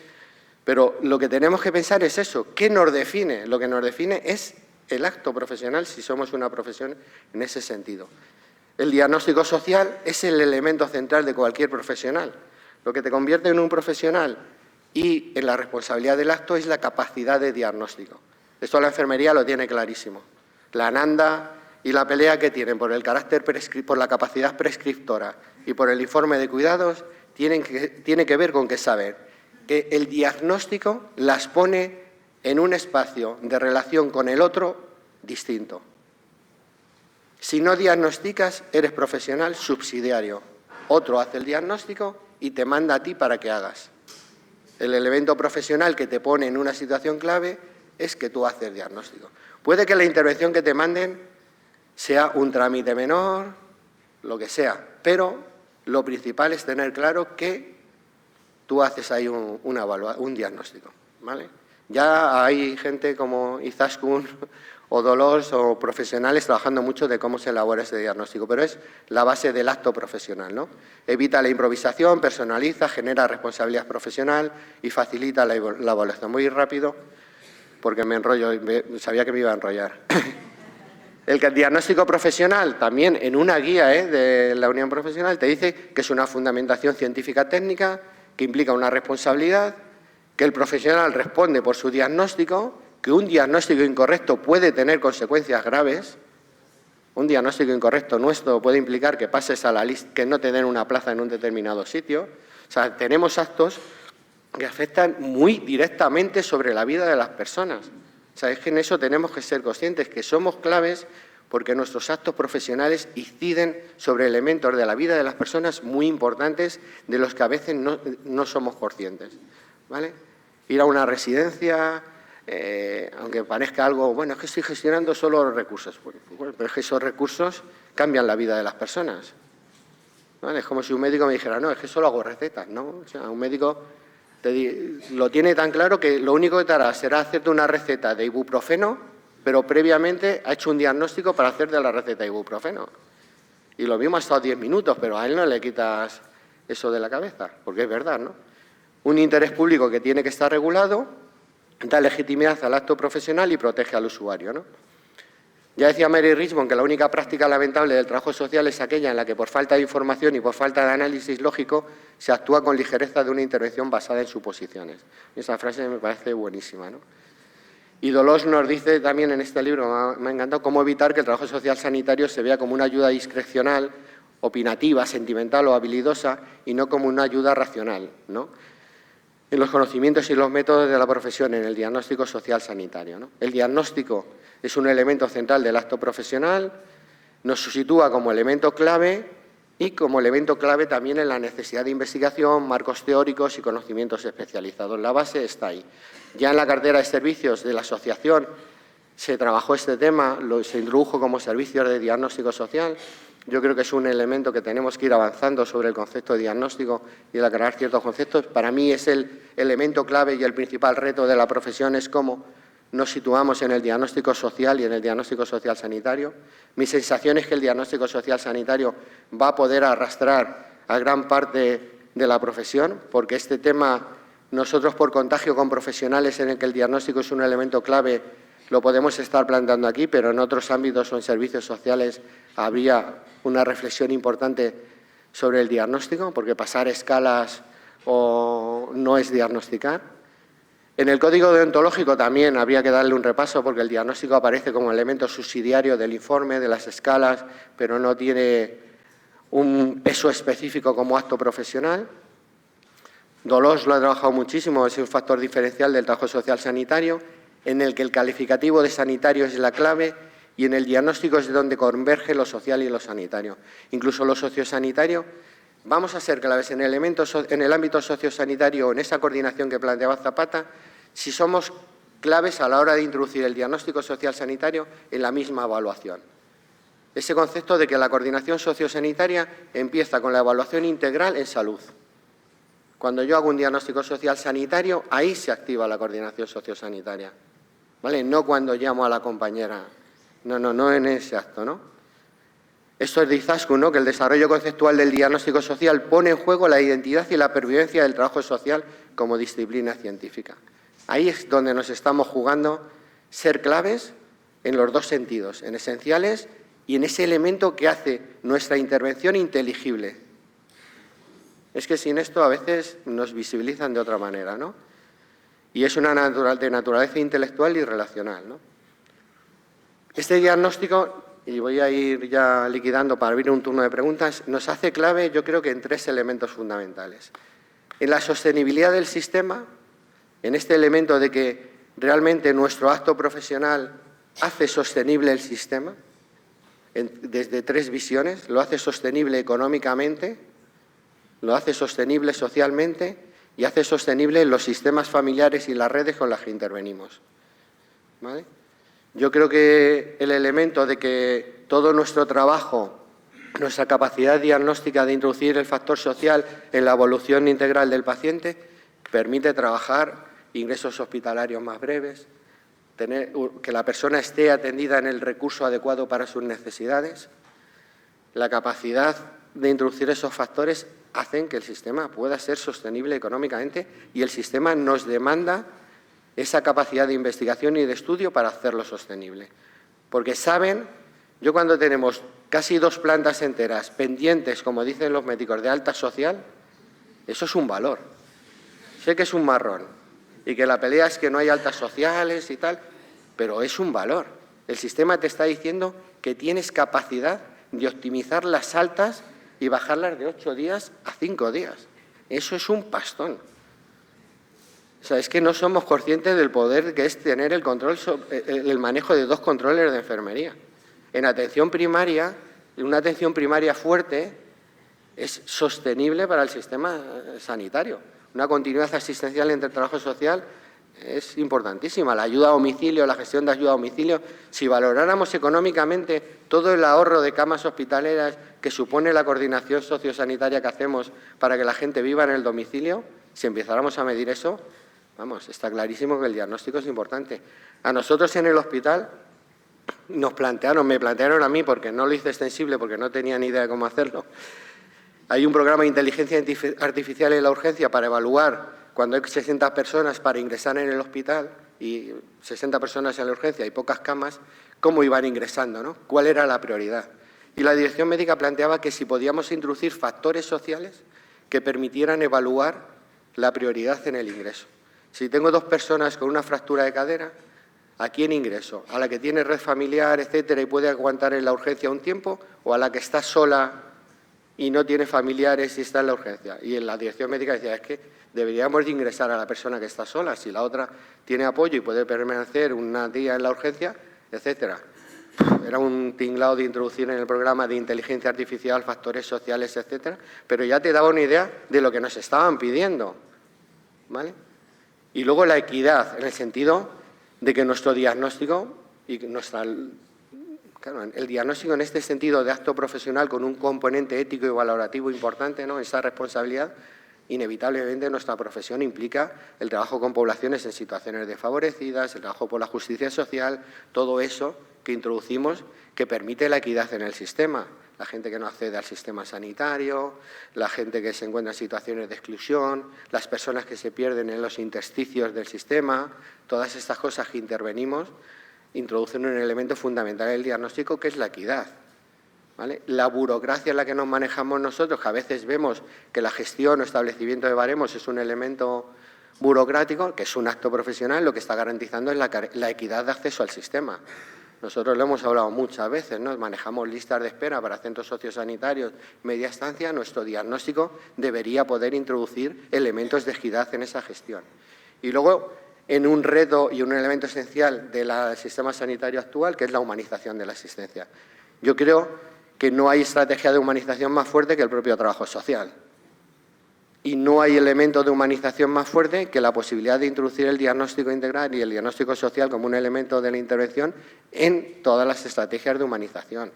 Pero lo que tenemos que pensar es eso. ¿Qué nos define? Lo que nos define es el acto profesional, si somos una profesión en ese sentido. El diagnóstico social es el elemento central de cualquier profesional. Lo que te convierte en un profesional y en la responsabilidad del acto es la capacidad de diagnóstico. Esto la enfermería lo tiene clarísimo. La ANANDA y la pelea que tienen por el carácter por la capacidad prescriptora y por el informe de cuidados tiene que ver con que saben que el diagnóstico las pone en un espacio de relación con el otro distinto. Si no diagnosticas, eres profesional subsidiario. Otro hace el diagnóstico y te manda a ti para que hagas. El elemento profesional que te pone en una situación clave es que tú haces el diagnóstico. Puede que la intervención que te manden sea un trámite menor, lo que sea, pero lo principal es tener claro que tú haces ahí un diagnóstico, ¿vale? Ya hay gente como Izaskun o Dolors o profesionales trabajando mucho de cómo se elabora ese diagnóstico, pero es la base del acto profesional, ¿no? Evita la improvisación, personaliza, genera responsabilidad profesional y facilita la evaluación. Muy rápido, porque me enrollo, sabía que me iba a enrollar. El diagnóstico profesional, también en una guía de la Unión Profesional, te dice que es una fundamentación científica técnica, que implica una responsabilidad, que el profesional responde por su diagnóstico, que un diagnóstico incorrecto puede tener consecuencias graves. Un diagnóstico incorrecto nuestro puede implicar que pases a la lista, que no te den una plaza en un determinado sitio. O sea, tenemos actos que afectan muy directamente sobre la vida de las personas. O sea, es que en eso tenemos que ser conscientes, que somos claves porque nuestros actos profesionales inciden sobre elementos de la vida de las personas muy importantes de los que a veces no somos conscientes, ¿vale? Ir a una residencia, aunque parezca algo, bueno, es que estoy gestionando solo los recursos. Bueno, pero es que esos recursos cambian la vida de las personas, ¿vale? Es como si un médico me dijera, no, es que solo hago recetas, ¿no? O sea, un médico lo tiene tan claro que lo único que te hará será hacerte una receta de ibuprofeno, pero previamente ha hecho un diagnóstico para hacerte la receta de ibuprofeno. Y lo mismo ha estado 10 minutos, pero a él no le quitas eso de la cabeza, porque es verdad, ¿no? Un interés público que tiene que estar regulado, da legitimidad al acto profesional y protege al usuario, ¿no? Ya decía Mary Richmond que la única práctica lamentable del trabajo social es aquella en la que por falta de información y por falta de análisis lógico se actúa con ligereza de una intervención basada en suposiciones. Esa frase me parece buenísima, ¿no? Y Dolors nos dice también en este libro, me ha encantado, cómo evitar que el trabajo social sanitario se vea como una ayuda discrecional, opinativa, sentimental o habilidosa y no como una ayuda racional, ¿no? En los conocimientos y los métodos de la profesión, en el diagnóstico social sanitario, ¿no? El diagnóstico es un elemento central del acto profesional, nos sitúa como elemento clave y como elemento clave también en la necesidad de investigación, marcos teóricos y conocimientos especializados. La base está ahí. Ya en la cartera de servicios de la asociación se trabajó este tema, se introdujo como servicios de diagnóstico social. Yo creo que es un elemento que tenemos que ir avanzando sobre el concepto de diagnóstico y el aclarar ciertos conceptos. Para mí es el elemento clave y el principal reto de la profesión es cómo nos situamos en el diagnóstico social y en el diagnóstico social sanitario. Mi sensación es que el diagnóstico social sanitario va a poder arrastrar a gran parte de la profesión, porque este tema, nosotros por contagio con profesionales en el que el diagnóstico es un elemento clave, lo podemos estar planteando aquí, pero en otros ámbitos o en servicios sociales habría una reflexión importante sobre el diagnóstico, porque pasar escalas o no es diagnosticar. En el código deontológico también habría que darle un repaso porque el diagnóstico aparece como elemento subsidiario del informe, de las escalas, pero no tiene un peso específico como acto profesional. Dolors lo ha trabajado muchísimo, es un factor diferencial del trabajo social sanitario, en el que el calificativo de sanitario es la clave y en el diagnóstico es de donde converge lo social y lo sanitario. Incluso lo sociosanitario, vamos a ser claves en el ámbito sociosanitario, en esa coordinación que planteaba Zapata, si somos claves a la hora de introducir el diagnóstico social sanitario en la misma evaluación. Ese concepto de que la coordinación sociosanitaria empieza con la evaluación integral en salud. Cuando yo hago un diagnóstico social sanitario, ahí se activa la coordinación sociosanitaria, ¿vale? No cuando llamo a la compañera, no en ese acto, ¿no? Esto es de Izaskun, ¿no? Que el desarrollo conceptual del diagnóstico social pone en juego la identidad y la pervivencia del trabajo social como disciplina científica. Ahí es donde nos estamos jugando ser claves en los dos sentidos, en esenciales y en ese elemento que hace nuestra intervención inteligible. Es que sin esto a veces nos visibilizan de otra manera, ¿no? Y es de naturaleza intelectual y relacional, ¿no? Este diagnóstico y voy a ir ya liquidando para abrir un turno de preguntas, nos hace clave, yo creo que en 3 elementos fundamentales. En la sostenibilidad del sistema, en este elemento de que realmente nuestro acto profesional hace sostenible el sistema, desde 3 visiones: lo hace sostenible económicamente, lo hace sostenible socialmente y hace sostenible los sistemas familiares y las redes con las que intervenimos. ¿Vale? Yo creo que el elemento de que todo nuestro trabajo, nuestra capacidad diagnóstica de introducir el factor social en la evolución integral del paciente, permite trabajar ingresos hospitalarios más breves, que la persona esté atendida en el recurso adecuado para sus necesidades. La capacidad de introducir esos factores hacen que el sistema pueda ser sostenible económicamente y el sistema nos demanda esa capacidad de investigación y de estudio para hacerlo sostenible. Porque saben, yo cuando tenemos casi 2 plantas enteras pendientes, como dicen los médicos, de alta social, eso es un valor. Sé que es un marrón y que la pelea es que no hay altas sociales y tal, pero es un valor. El sistema te está diciendo que tienes capacidad de optimizar las altas y bajarlas de 8 días a 5 días. Eso es un pastón. O sea, es que no somos conscientes del poder que es tener el control, el manejo de 2 controles de enfermería. En atención primaria, una atención primaria fuerte es sostenible para el sistema sanitario. Una continuidad asistencial entre trabajo social es importantísima. La ayuda a domicilio, la gestión de ayuda a domicilio. Si valoráramos económicamente todo el ahorro de camas hospitaleras que supone la coordinación sociosanitaria que hacemos para que la gente viva en el domicilio, si empezáramos a medir eso, vamos, está clarísimo que el diagnóstico es importante. A nosotros en el hospital me plantearon a mí, porque no lo hice extensible, porque no tenía ni idea de cómo hacerlo. Hay un programa de inteligencia artificial en la urgencia para evaluar cuando hay 60 personas para ingresar en el hospital y 60 personas en la urgencia y pocas camas, cómo iban ingresando, ¿no? ¿Cuál era la prioridad? Y la dirección médica planteaba que si podíamos introducir factores sociales que permitieran evaluar la prioridad en el ingreso. Si tengo 2 personas con una fractura de cadera, ¿a quién ingreso? ¿A la que tiene red familiar, etcétera, y puede aguantar en la urgencia un tiempo? ¿O a la que está sola y no tiene familiares y está en la urgencia? Y en la dirección médica decía, es que deberíamos de ingresar a la persona que está sola, si la otra tiene apoyo y puede permanecer un día en la urgencia, etcétera. Era un tinglado de introducir en el programa de inteligencia artificial factores sociales, etcétera, pero ya te daba una idea de lo que nos estaban pidiendo, ¿vale? Y luego la equidad, en el sentido de que nuestro diagnóstico y el diagnóstico en este sentido de acto profesional con un componente ético y valorativo importante, ¿no? Esa responsabilidad, inevitablemente nuestra profesión implica el trabajo con poblaciones en situaciones desfavorecidas, el trabajo por la justicia social, todo eso que introducimos que permite la equidad en el sistema. La gente que no accede al sistema sanitario, la gente que se encuentra en situaciones de exclusión, las personas que se pierden en los intersticios del sistema, todas estas cosas que intervenimos introducen un elemento fundamental del diagnóstico que es la equidad. ¿Vale? La burocracia en la que nos manejamos nosotros, que a veces vemos que la gestión o establecimiento de baremos es un elemento burocrático, que es un acto profesional, lo que está garantizando es la equidad de acceso al sistema. Nosotros lo hemos hablado muchas veces, ¿no? Manejamos listas de espera para centros sociosanitarios, media estancia. Nuestro diagnóstico debería poder introducir elementos de equidad en esa gestión. Y luego, en un reto y un elemento esencial del sistema sanitario actual, que es la humanización de la asistencia. Yo creo que no hay estrategia de humanización más fuerte que el propio trabajo social. Y no hay elemento de humanización más fuerte que la posibilidad de introducir el diagnóstico integral y el diagnóstico social como un elemento de la intervención en todas las estrategias de humanización.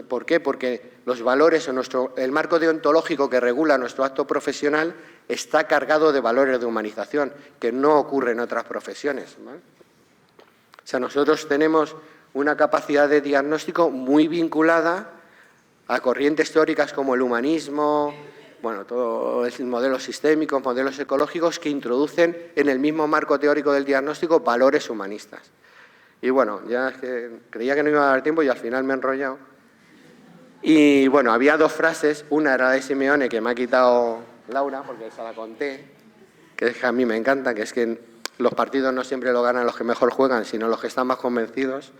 ¿Por qué? Porque los valores o el marco deontológico que regula nuestro acto profesional está cargado de valores de humanización, que no ocurre en otras profesiones, ¿vale? O sea, nosotros tenemos una capacidad de diagnóstico muy vinculada a corrientes teóricas como el humanismo, bueno, todo es modelos sistémicos, modelos ecológicos que introducen en el mismo marco teórico del diagnóstico valores humanistas. Y bueno, ya es que creía que no iba a dar tiempo y al final me he enrollado. Y bueno, había 2 frases, una era de Simeone que me ha quitado Laura, porque esa la conté, que es que a mí me encanta, que es que los partidos no siempre lo ganan los que mejor juegan, sino los que están más convencidos.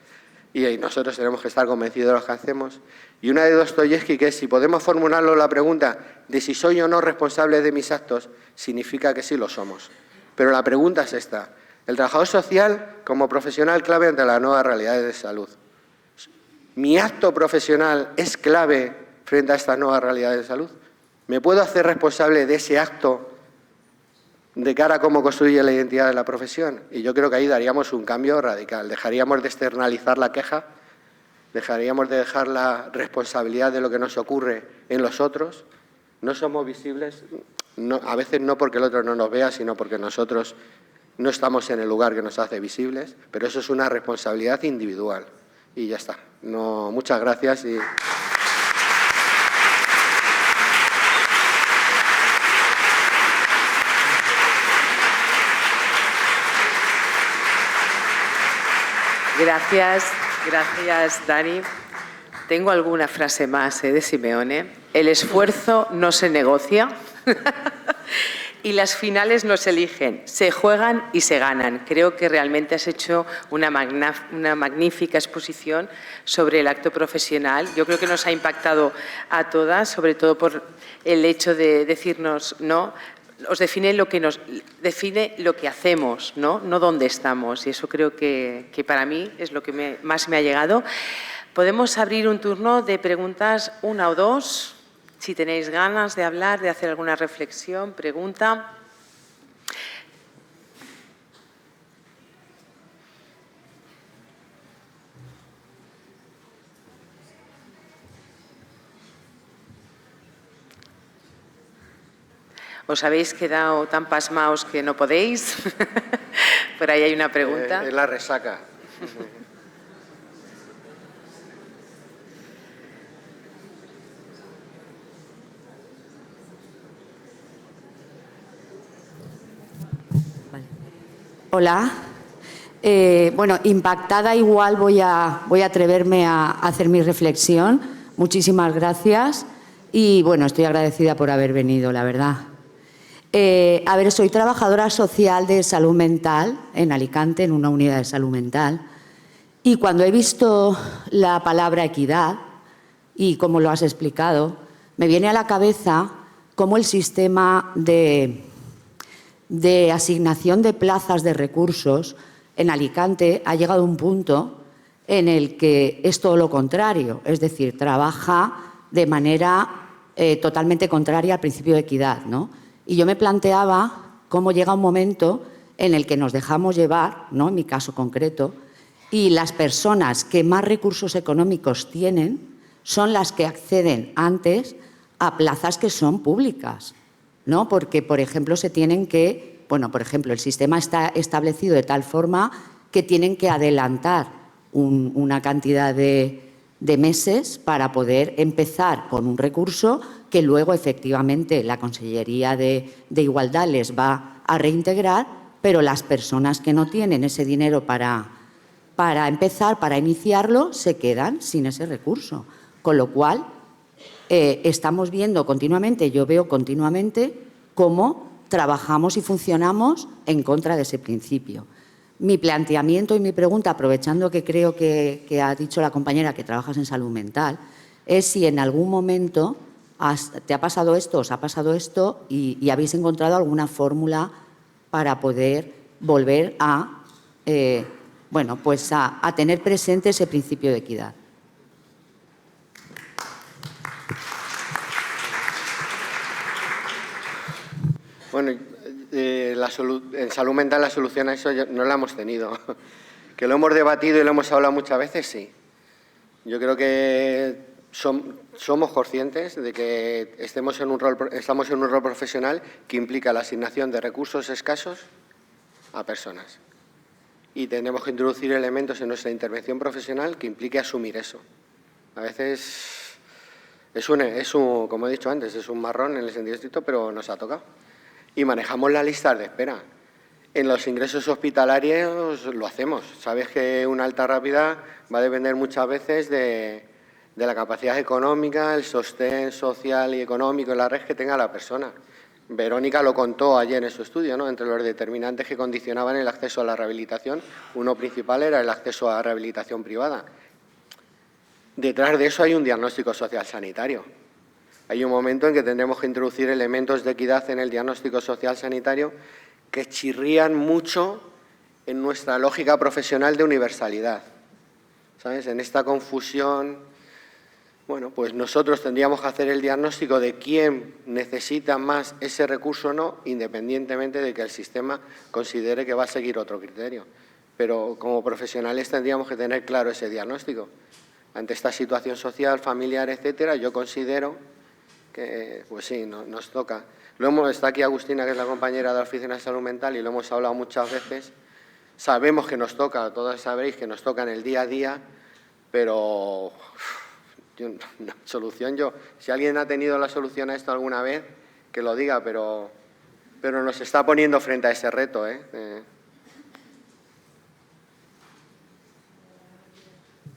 y nosotros tenemos que estar convencidos de lo que hacemos. Y una de Dostoyevsky, que es, si podemos formularlo la pregunta de si soy o no responsable de mis actos, significa que sí lo somos. Pero la pregunta es esta: el trabajador social como profesional clave ante las nuevas realidades de salud. ¿Mi acto profesional es clave frente a estas nuevas realidades de salud? ¿Me puedo hacer responsable de ese acto de cara a cómo construye la identidad de la profesión? Y yo creo que ahí daríamos un cambio radical. Dejaríamos de externalizar la queja, dejaríamos de dejar la responsabilidad de lo que nos ocurre en los otros. No somos visibles, a veces no porque el otro no nos vea, sino porque nosotros no estamos en el lugar que nos hace visibles, pero eso es una responsabilidad individual. Y ya está. No, muchas gracias. Gracias, Dani. Tengo alguna frase más de Simeone. El esfuerzo no se negocia y las finales no se eligen, se juegan y se ganan. Creo que realmente has hecho una magnífica exposición sobre el acto profesional. Yo creo que nos ha impactado a todas, sobre todo por el hecho de decirnos, ¿no?, os define lo que hacemos, no dónde estamos. Y eso creo que para mí es lo que más me ha llegado. Podemos abrir un turno de preguntas, una o dos. Si tenéis ganas de hablar, de hacer alguna reflexión, pregunta. ¿Os habéis quedado tan pasmaos que no podéis? Por ahí hay una pregunta. Es la resaca. Hola. Bueno, impactada igual voy a atreverme a hacer mi reflexión. Muchísimas gracias y, bueno, estoy agradecida por haber venido, la verdad. A ver, soy trabajadora social de salud mental en Alicante, en una unidad de salud mental, y cuando he visto la palabra equidad, y como lo has explicado, me viene a la cabeza cómo el sistema de asignación de plazas de recursos en Alicante ha llegado a un punto en el que es todo lo contrario, es decir, trabaja de manera totalmente contraria al principio de equidad, ¿no? Y yo me planteaba cómo llega un momento en el que nos dejamos llevar, ¿no?, en mi caso concreto, y las personas que más recursos económicos tienen son las que acceden antes a plazas que son públicas, ¿no? Porque, por ejemplo, por ejemplo, el sistema está establecido de tal forma que tienen que adelantar una cantidad de meses para poder empezar con un recurso que luego efectivamente la Consellería de Igualdad les va a reintegrar, pero las personas que no tienen ese dinero para empezar, para iniciarlo, se quedan sin ese recurso. Con lo cual, estamos viendo continuamente, yo veo continuamente cómo trabajamos y funcionamos en contra de ese principio. Mi planteamiento y mi pregunta, aprovechando que creo que ha dicho la compañera que trabajas en salud mental, es si en algún momento te ha pasado esto, os ha pasado esto y habéis encontrado alguna fórmula para poder volver a tener presente ese principio de equidad. Bueno, en salud mental la solución a eso no la hemos tenido. Que lo hemos debatido y lo hemos hablado muchas veces, sí. Yo creo que somos conscientes de que estamos en un rol profesional que implica la asignación de recursos escasos a personas. Y tenemos que introducir elementos en nuestra intervención profesional que implique asumir eso. A veces como he dicho antes, es un marrón en el sentido estricto, pero nos ha tocado. Y manejamos las listas de espera. En los ingresos hospitalarios lo hacemos. Sabes que una alta rápida va a depender muchas veces de la capacidad económica, el sostén social y económico en la red que tenga la persona. Verónica lo contó ayer en su estudio, ¿no? Entre los determinantes que condicionaban el acceso a la rehabilitación, uno principal era el acceso a rehabilitación privada. detrás de eso hay un diagnóstico social sanitario. Hay un momento en que tendremos que introducir elementos de equidad en el diagnóstico social sanitario que chirrían mucho en nuestra lógica profesional de universalidad. ¿Sabes? En esta confusión, bueno, pues nosotros tendríamos que hacer el diagnóstico de quién necesita más ese recurso o no, independientemente de que el sistema considere que va a seguir otro criterio. Pero como profesionales tendríamos que tener claro ese diagnóstico. Ante esta situación social, familiar, etcétera, yo considero que, pues sí, nos toca. Está aquí Agustina, que es la compañera de la Oficina de Salud Mental, y lo hemos hablado muchas veces. Sabemos que nos toca, todas sabréis que nos toca en el día a día, pero si alguien ha tenido la solución a esto alguna vez, que lo diga, pero nos está poniendo frente a ese reto, ¿eh?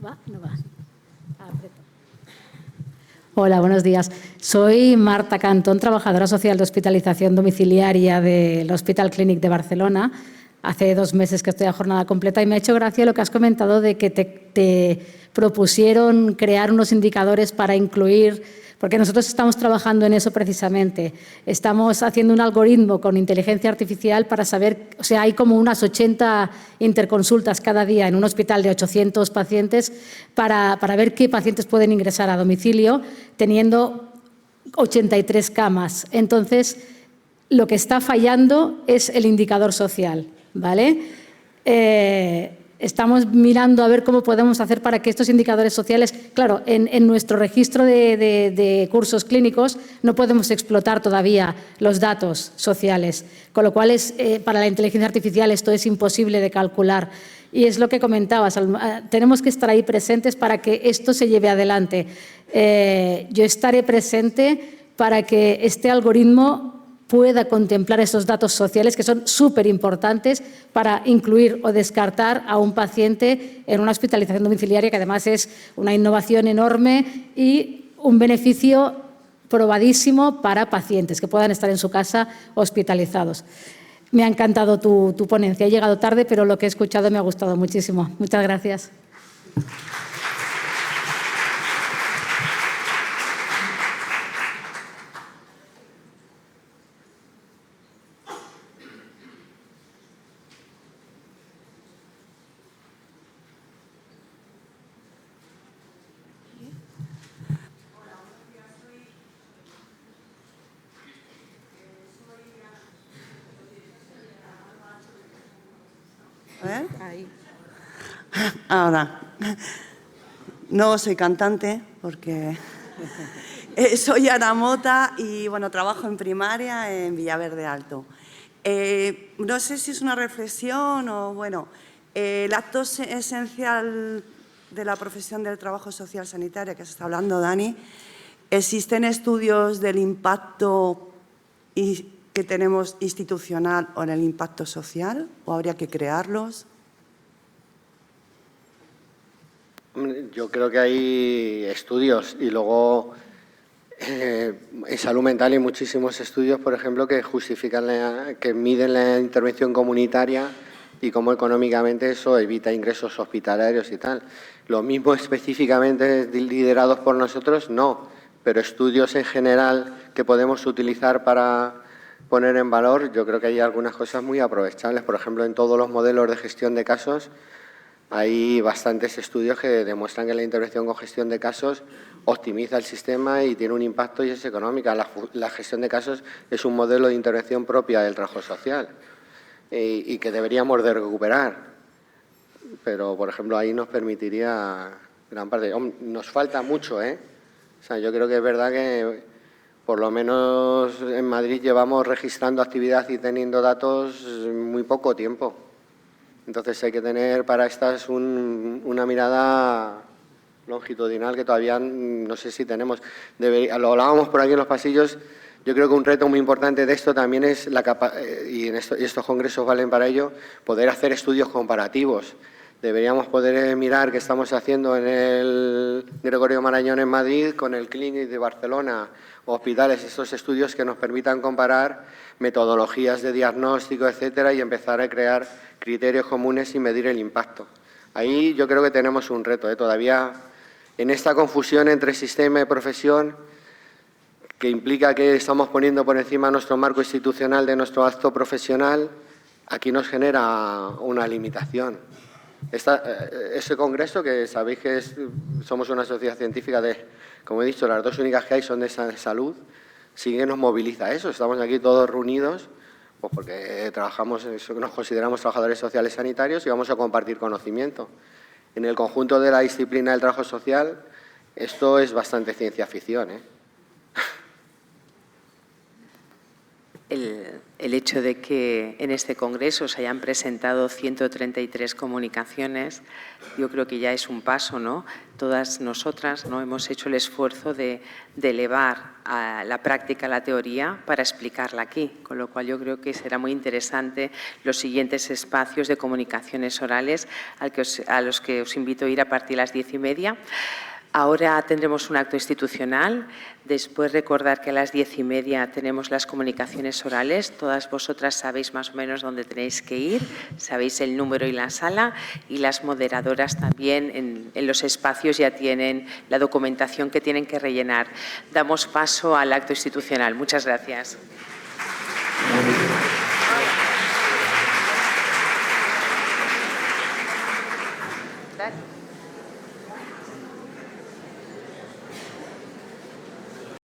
¿Va? No va. Aprieto. Hola, buenos días. Soy Marta Cantón, trabajadora social de hospitalización domiciliaria del Hospital Clínic de Barcelona. Hace 2 meses que estoy a jornada completa y me ha hecho gracia lo que has comentado de que te propusieron crear unos indicadores para incluir, porque nosotros estamos trabajando en eso precisamente. Estamos haciendo un algoritmo con inteligencia artificial para saber, o sea, hay como unas 80 interconsultas cada día en un hospital de 800 pacientes para ver qué pacientes pueden ingresar a domicilio teniendo 83 camas. Entonces, lo que está fallando es el indicador social, ¿vale? Estamos mirando a ver cómo podemos hacer para que estos indicadores sociales, claro, en nuestro registro de cursos clínicos no podemos explotar todavía los datos sociales, con lo cual para la inteligencia artificial esto es imposible de calcular. Y es lo que comentabas, tenemos que estar ahí presentes para que esto se lleve adelante. Yo estaré presente para que este algoritmo pueda contemplar esos datos sociales que son súper importantes para incluir o descartar a un paciente en una hospitalización domiciliaria, que además es una innovación enorme y un beneficio probadísimo para pacientes que puedan estar en su casa hospitalizados. Me ha encantado tu ponencia. He llegado tarde, pero lo que he escuchado me ha gustado muchísimo. Muchas gracias. Ahora, no soy cantante porque soy Ana Mota y bueno, trabajo en primaria en Villaverde Alto. No sé si es una reflexión o bueno, el acto esencial de la profesión del trabajo social sanitario que se está hablando, Dani, ¿existen estudios del impacto que tenemos institucional o en el impacto social o habría que crearlos? Yo creo que hay estudios y luego en salud mental hay muchísimos estudios, por ejemplo, que justifican, que miden la intervención comunitaria y cómo económicamente eso evita ingresos hospitalarios y tal. Lo mismo específicamente liderados por nosotros, no, pero estudios en general que podemos utilizar para poner en valor, yo creo que hay algunas cosas muy aprovechables. Por ejemplo, en todos los modelos de gestión de casos hay bastantes estudios que demuestran que la intervención con gestión de casos optimiza el sistema y tiene un impacto y es económica. La gestión de casos es un modelo de intervención propia del trabajo social y que deberíamos de recuperar. Pero, por ejemplo, ahí nos permitiría gran parte. Nos falta mucho, ¿eh? O sea, yo creo que es verdad que por lo menos en Madrid llevamos registrando actividad y teniendo datos muy poco tiempo. Entonces hay que tener para estas una mirada longitudinal que todavía no sé si tenemos. Lo hablábamos por aquí en los pasillos. Yo creo que un reto muy importante de esto también es, y estos congresos valen para ello, poder hacer estudios comparativos. Deberíamos poder mirar qué estamos haciendo en el Gregorio Marañón en Madrid con el Clínic de Barcelona, hospitales, estos estudios que nos permitan comparar metodologías de diagnóstico, etcétera, y empezar a crear criterios comunes y medir el impacto. Ahí yo creo que tenemos un reto, todavía En esta confusión entre sistema y profesión, que implica que estamos poniendo por encima nuestro marco institucional de nuestro acto profesional, aquí nos genera una limitación. Ese congreso, que sabéis que somos una sociedad científica de, como he dicho, las dos únicas que hay son de salud, sí que nos moviliza eso. Estamos aquí todos reunidos pues porque nos consideramos trabajadores sociales sanitarios y vamos a compartir conocimiento. En el conjunto de la disciplina del trabajo social, esto es bastante ciencia ficción, ¿eh? El hecho de que en este congreso se hayan presentado 133 comunicaciones, yo creo que ya es un paso, ¿no? Todas nosotras, ¿no?, hemos hecho el esfuerzo de elevar a la práctica la teoría para explicarla aquí, con lo cual yo creo que será muy interesante los siguientes espacios de comunicaciones orales a los que os invito a ir a partir de las 10:30. Ahora tendremos un acto institucional, después recordar que a las 10:30 tenemos las comunicaciones orales. Todas vosotras sabéis más o menos dónde tenéis que ir, sabéis el número y la sala, y las moderadoras también en los espacios ya tienen la documentación que tienen que rellenar. Damos paso al acto institucional. Muchas gracias.